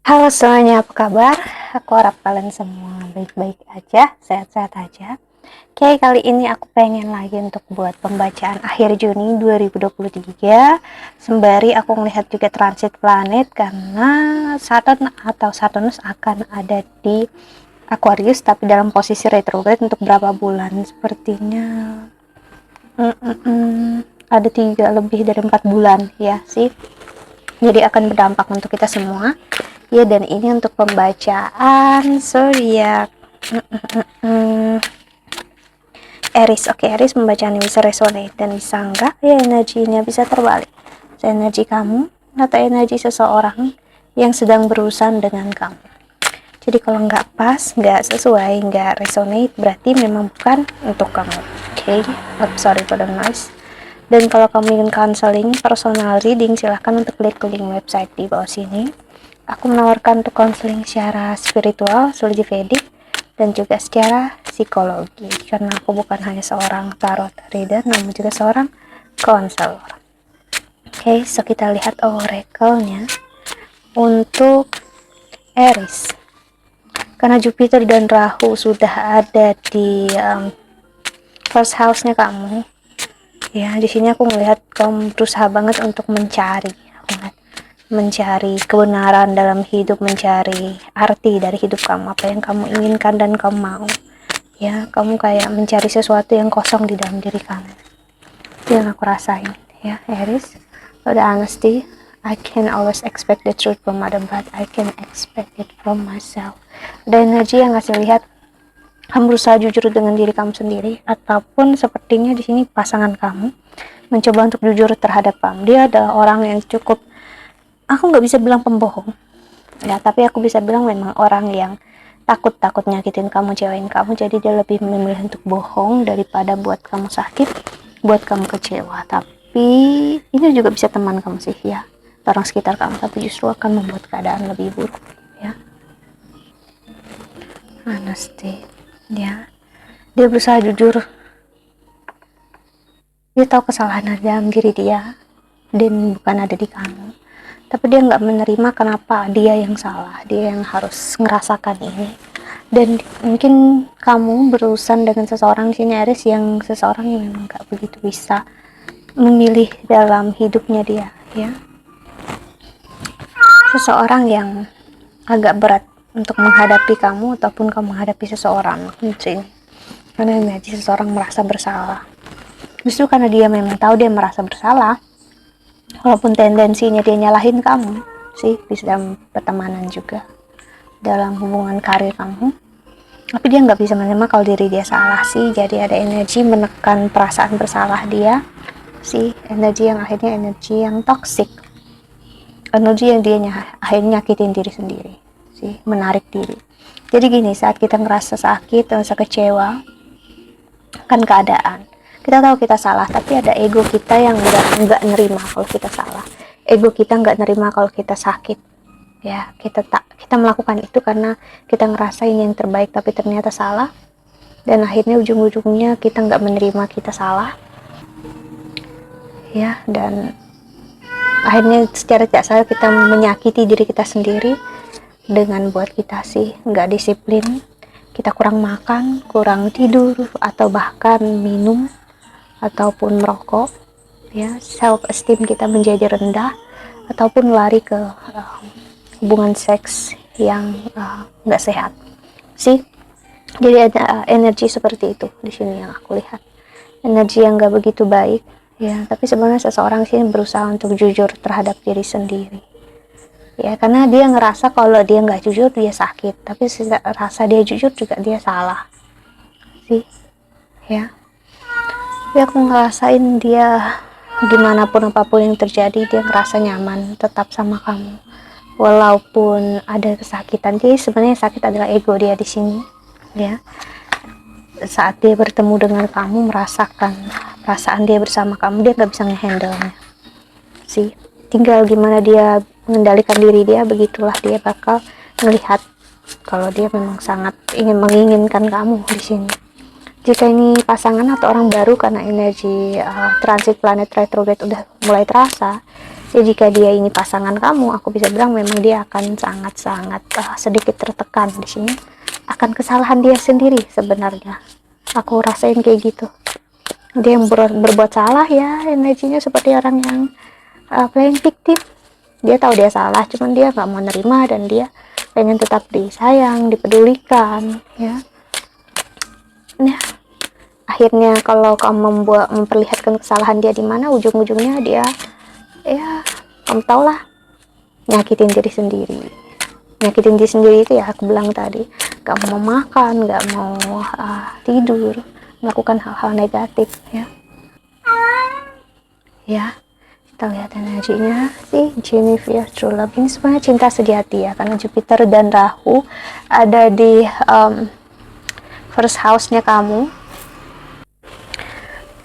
Halo semuanya, apa kabar? Aku harap kalian semua baik-baik aja, sehat-sehat aja. Oke, kali ini aku pengen lagi untuk buat pembacaan akhir Juni 2023. Sembari aku melihat juga transit planet karena Saturn atau Saturnus akan ada di Aquarius tapi dalam posisi retrograde untuk berapa bulan? Sepertinya ada 3 lebih dari 4 bulan ya sih. Jadi akan berdampak untuk kita semua. Ya, dan ini untuk pembacaan zodiak Aries. Oke, Aries pembacaan bisa resonate dan bisa enggak ya, energinya bisa terbalik. Energi kamu atau energi seseorang yang sedang berurusan dengan kamu. Jadi kalau nggak pas, nggak sesuai, nggak resonate, berarti memang bukan untuk kamu. Oke, sorry for the noise. Dan kalau kamu ingin counseling, personal reading, silahkan untuk klik link website di bawah sini. Aku menawarkan untuk counseling secara spiritual, astrologi Vedic, dan juga secara psikologi. Karena aku bukan hanya seorang tarot reader, namun juga seorang konselor. Oke, so kita lihat oracle-nya untuk Aries. Karena Jupiter dan Rahu sudah ada di first house-nya kamu. Ya, di sini aku melihat kamu berusaha banget untuk mencari kebenaran dalam hidup, mencari arti dari hidup kamu, apa yang kamu inginkan dan kamu mau. Ya, kamu kayak mencari sesuatu yang kosong di dalam diri kamu. Itu yang aku rasain, ya, Aries. The honesty, I can always expect the truth from other, but I can expect it from myself. Ada energi yang ngasih lihat kamu berusaha jujur dengan diri kamu sendiri, ataupun sepertinya di sini pasangan kamu mencoba untuk jujur terhadap kamu. Dia adalah orang yang cukup, aku nggak bisa bilang pembohong ya, tapi aku bisa bilang memang orang yang takut nyakitin kamu, cewek kamu. Jadi dia lebih memilih untuk bohong daripada buat kamu sakit, buat kamu kecewa. Tapi ini juga bisa teman kamu sih ya, orang sekitar kamu, tapi justru akan membuat keadaan lebih buruk ya. Honesty ya, dia berusaha jujur, dia tahu kesalahan dalam diri dia dan bukan ada di kamu, tapi dia nggak menerima kenapa dia yang salah, dia yang harus ngerasakan ini. Dan mungkin kamu berurusan dengan seseorang di sini Aries, yang seseorang yang memang nggak begitu bisa memilih dalam hidupnya dia ya, seseorang yang agak berat untuk menghadapi kamu ataupun kamu menghadapi seseorang mungkin karena energi seseorang merasa bersalah. Justru karena dia memang tahu dia merasa bersalah, walaupun tendensinya dia nyalahin kamu sih, bisa dalam pertemanan juga, dalam hubungan karir kamu, tapi dia nggak bisa menerima kalau diri dia salah sih. Jadi ada energi menekan perasaan bersalah dia sih, energi yang akhirnya energi yang toksik, energi yang dia akhirnya nyakitin diri sendiri sih, menarik diri. Jadi gini, saat kita ngerasa sakit, ngerasa kecewa kan keadaan, kita tahu kita salah, tapi ada ego kita yang nggak nerima kalau kita salah. Ego kita nggak nerima kalau kita sakit ya. Kita melakukan itu karena kita ngerasain yang terbaik, tapi ternyata salah, dan akhirnya ujung-ujungnya kita nggak menerima kita salah ya, dan akhirnya secara tidak sadar kita menyakiti diri kita sendiri dengan buat kita sih nggak disiplin, kita kurang makan, kurang tidur, atau bahkan minum ataupun merokok ya, self esteem kita menjadi rendah, ataupun lari ke hubungan seks yang nggak sehat sih. Jadi ada energi seperti itu di sini yang aku lihat, energi yang nggak begitu baik ya. Tapi sebenarnya seseorang sini berusaha untuk jujur terhadap diri sendiri ya, karena dia ngerasa kalau dia nggak jujur dia sakit, tapi rasa dia jujur juga dia salah sih ya. Tapi aku ngerasain dia gimana pun apapun yang terjadi, dia ngerasa nyaman tetap sama kamu walaupun ada kesakitan. Jadi sebenarnya sakit adalah ego dia di sini ya. Saat dia bertemu dengan kamu, merasakan perasaan dia bersama kamu, dia nggak bisa ngehandle-nya sih. Tinggal gimana dia mengendalikan diri dia, begitulah dia bakal melihat kalau dia memang sangat menginginkan kamu di sini. Jika ini pasangan atau orang baru, karena energi transit planet retrograde udah mulai terasa, Jadi jika dia ini pasangan kamu, aku bisa bilang memang dia akan sangat-sangat sedikit tertekan di sini akan kesalahan dia sendiri sebenarnya. Aku rasain kayak gitu. Dia yang berbuat salah ya, energinya seperti orang yang playing victim. Dia tahu dia salah, cuman dia nggak mau nerima dan dia pengen tetap disayang, dipedulikan, ya. Nah, akhirnya kalau kamu memperlihatkan kesalahan dia di mana, ujung-ujungnya dia, ya, kamu tau lah, nyakitin diri sendiri. Nyakitin diri sendiri itu ya aku bilang tadi, gak mau makan, gak mau tidur, melakukan hal-hal negatif, ya. Ya, kita lihat energinya sih. Genevieve True Love ini sebenarnya cinta sejati ya, karena Jupiter dan Rahu ada di first house-nya kamu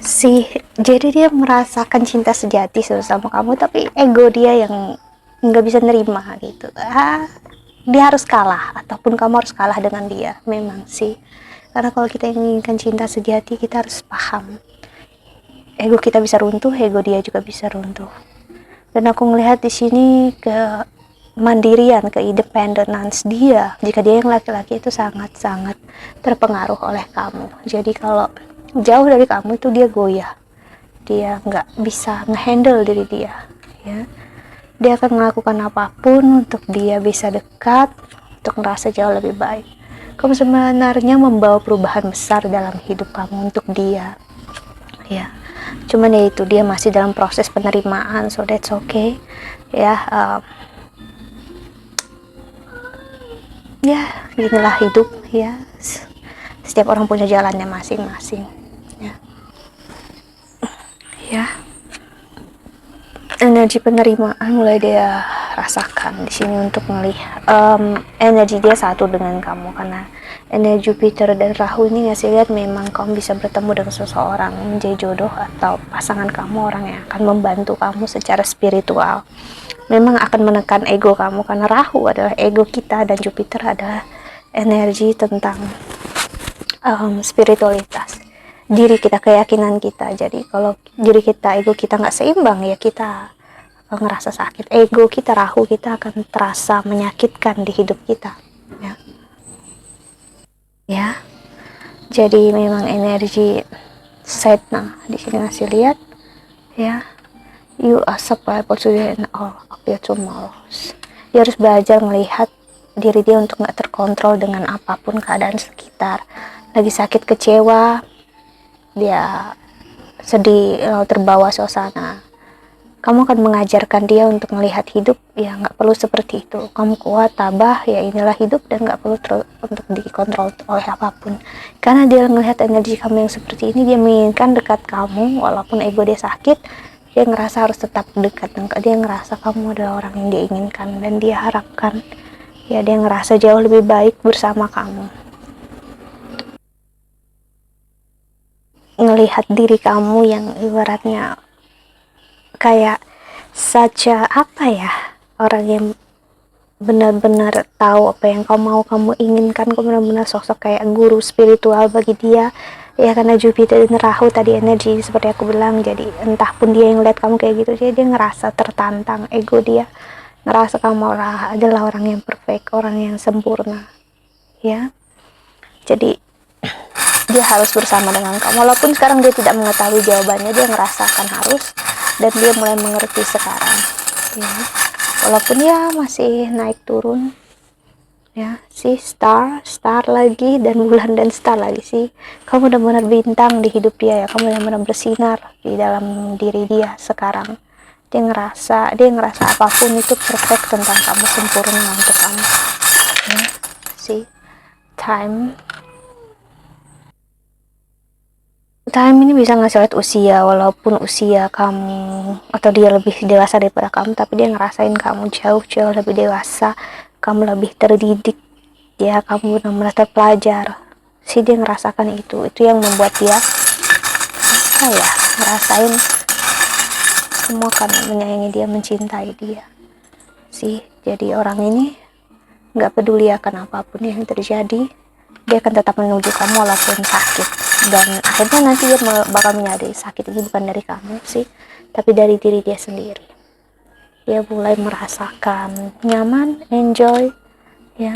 sih. Jadi dia merasakan cinta sejati sama kamu, tapi ego dia yang nggak bisa nerima gitu. Dia harus kalah, ataupun kamu harus kalah dengan dia, memang sih. Karena kalau kita inginkan cinta sejati, kita harus paham ego kita bisa runtuh, ego dia juga bisa runtuh. Dan aku ngelihat di sini kemandirian, keindependenan dia, jika dia yang laki-laki itu sangat-sangat terpengaruh oleh kamu. Jadi kalau jauh dari kamu itu dia goyah, dia nggak bisa ngehandle diri dia, ya. Dia akan melakukan apapun untuk dia bisa dekat, untuk merasa jauh lebih baik. Kamu sebenarnya membawa perubahan besar dalam hidup kamu untuk dia, ya. Cuman ya itu, dia masih dalam proses penerimaan, so that's okay, ya. Ya inilah hidup, ya. Setiap orang punya jalannya masing-masing, ya. Ya, energi penerimaan mulai dia rasakan di sini untuk melihat energi dia satu dengan kamu, karena energi Jupiter dan Rahu ini ngasih lihat memang kamu bisa bertemu dengan seseorang menjadi jodoh atau pasangan kamu, orang yang akan membantu kamu secara spiritual. Memang akan menekan ego kamu, karena Rahu adalah ego kita dan Jupiter adalah energi tentang spiritualitas, diri kita, keyakinan kita. Jadi kalau diri kita, ego kita nggak seimbang, ya kita ngerasa sakit. Ego kita, Rahu kita akan terasa menyakitkan di hidup kita, ya. Ya, jadi memang energi Setna di sini ngasih lihat, ya, you are susceptible to all of your tomorrows. Dia harus belajar melihat diri dia untuk nggak terkontrol dengan apapun keadaan sekitar. Lagi sakit, kecewa, dia sedih, terbawa suasana, kamu akan mengajarkan dia untuk melihat hidup, ya nggak perlu seperti itu. Kamu kuat, tabah, ya inilah hidup, dan nggak perlu untuk dikontrol oleh apapun. Karena dia melihat energi kamu yang seperti ini, dia menginginkan dekat kamu, walaupun ego dia sakit, dia ngerasa harus tetap dekat. Dia ngerasa kamu adalah orang yang dia inginkan, dan dia harapkan, ya dia ngerasa jauh lebih baik bersama kamu. Ngelihat diri kamu yang ibaratnya kayak saja apa ya, orang yang benar-benar tahu apa yang kamu mau, kamu inginkan. Kamu benar-benar sosok kayak guru spiritual bagi dia, ya, karena Jupiter dan Rahu tadi energi seperti aku bilang. Jadi entah pun dia yang lihat kamu kayak gitu, jadi dia ngerasa tertantang, ego dia ngerasa kamu adalah orang yang perfect, orang yang sempurna, ya. Jadi dia harus bersama dengan kamu, walaupun sekarang dia tidak mengetahui jawabannya, dia ngerasakan harus, dan dia mulai mengerti sekarang, ya. Walaupun ya masih naik turun, ya, si star lagi, dan bulan dan star lagi sih. Kamu benar-benar bintang di hidup dia, ya. Kamu benar-benar bersinar di dalam diri dia sekarang. Dia ngerasa apapun itu perfect tentang kamu, sempurna untuk kamu, ya. Si time ini bisa ngasih lihat usia, walaupun usia kamu atau dia lebih dewasa daripada kamu, tapi dia ngerasain kamu jauh-jauh lebih dewasa, kamu lebih terdidik, ya, kamu benar-benar terpelajar sih. Dia ngerasakan itu yang membuat dia apa ya, ngerasain semua karena menyayangi dia, mencintai dia sih. Jadi orang ini nggak peduli akan apapun yang terjadi, dia akan tetap menuju kamu walaupun sakit. Dan akhirnya nanti dia bakal menyadari sakit ini bukan dari kamu sih, tapi dari diri dia sendiri, dia mulai merasakan nyaman, enjoy, ya,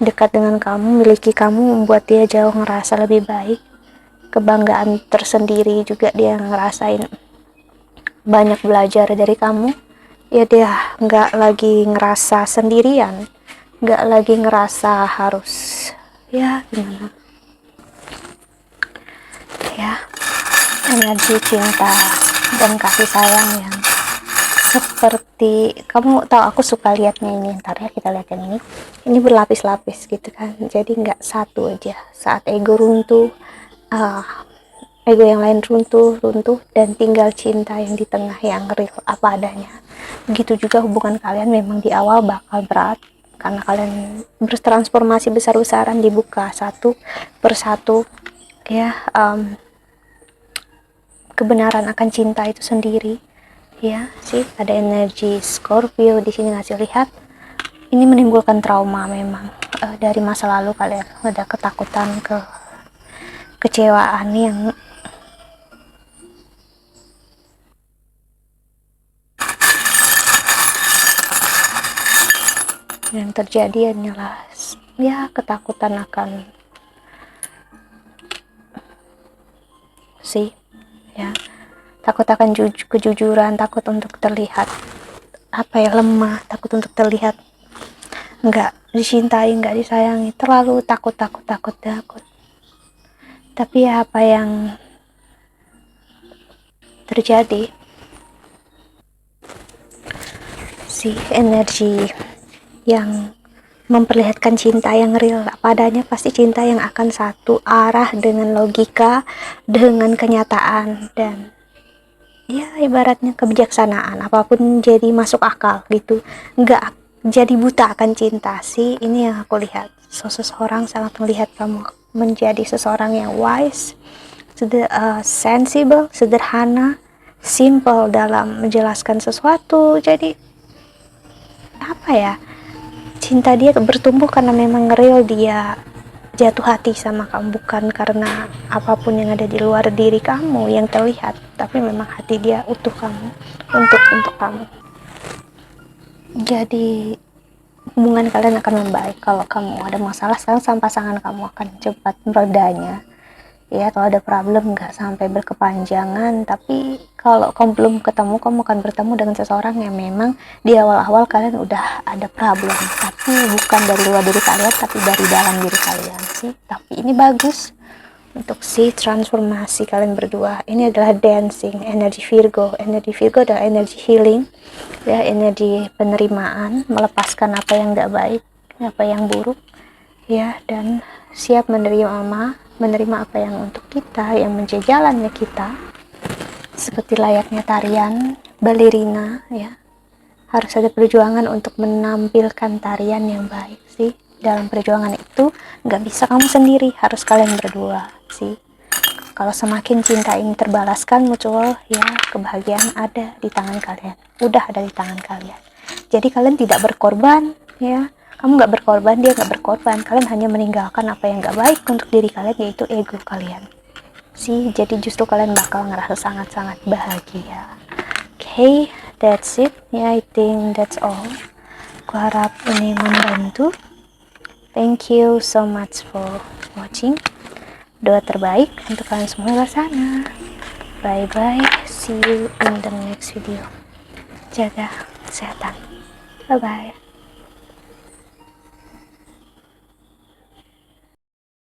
dekat dengan kamu, miliki kamu, membuat dia jauh ngerasa lebih baik. Kebanggaan tersendiri juga dia ngerasain, banyak belajar dari kamu, ya. Dia nggak lagi ngerasa sendirian, nggak lagi ngerasa harus, ya gimana, ya, energi cinta dan kasih sayang yang seperti kamu tahu. Aku suka lihatnya ini, ntar ya kita lihat yang ini berlapis-lapis gitu kan, jadi nggak satu aja. Saat ego runtuh, ego yang lain runtuh, dan tinggal cinta yang di tengah yang real apa adanya. Begitu juga hubungan kalian, memang di awal bakal berat karena kalian bertransformasi besar-besaran, dibuka satu persatu, ya, kebenaran akan cinta itu sendiri, ya sih. Ada energi Scorpio di sini ngasih lihat, ini menimbulkan trauma memang, dari masa lalu kalian ada ketakutan, kecewaan yang terjadi adalah, ya, ketakutan akan sih, ya, takut akan kejujuran, takut untuk terlihat lemah, takut untuk terlihat nggak dicintai, nggak disayangi, terlalu takut. Tapi ya, apa yang terjadi, si energi yang memperlihatkan cinta yang real apa adanya, pasti cinta yang akan satu arah dengan logika, dengan kenyataan, dan ya ibaratnya kebijaksanaan, apapun jadi masuk akal gitu, nggak jadi buta akan cinta sih. Ini yang aku lihat, seseorang sangat melihat kamu menjadi seseorang yang wise, sensible, sederhana, simple dalam menjelaskan sesuatu. Jadi apa ya, cinta dia bertumbuh karena memang real, dia jatuh hati sama kamu, bukan karena apapun yang ada di luar diri kamu yang terlihat, tapi memang hati dia utuh kamu, untuk kamu. Jadi hubungan kalian akan membaik. Kalau kamu ada masalah sekarang sama pasangan kamu, akan cepat meredanya, ya. Kalau ada problem nggak sampai berkepanjangan, tapi kalau kamu belum ketemu, kamu akan bertemu dengan seseorang yang memang di awal-awal kalian udah ada problem, tapi bukan dari luar diri kalian, tapi dari dalam diri kalian sih. Tapi ini bagus untuk si transformasi kalian berdua. Ini adalah dancing, energi Virgo. Energi Virgo adalah energi healing, ya, energi penerimaan, melepaskan apa yang nggak baik, apa yang buruk, ya, dan siap menerima apa yang untuk kita, yang menjadi jalannya kita. Seperti layaknya tarian balerina, ya, harus ada perjuangan untuk menampilkan tarian yang baik sih. Dalam perjuangan itu nggak bisa kamu sendiri, harus kalian berdua sih. Kalau semakin cinta ini terbalaskan, mutual, ya, kebahagiaan ada di tangan kalian, udah ada di tangan kalian. Jadi kalian tidak berkorban, ya, kamu nggak berkorban, dia nggak berkorban, kalian hanya meninggalkan apa yang nggak baik untuk diri kalian, yaitu ego kalian sih. Jadi justru kalian bakal ngerasa sangat-sangat bahagia. Okay, that's it, ya. I think that's all. Aku harap ini membantu. Thank you so much for watching. Doa terbaik untuk kalian semua di luar sana. Bye bye, see you in the next video. Jaga kesehatan. Bye bye.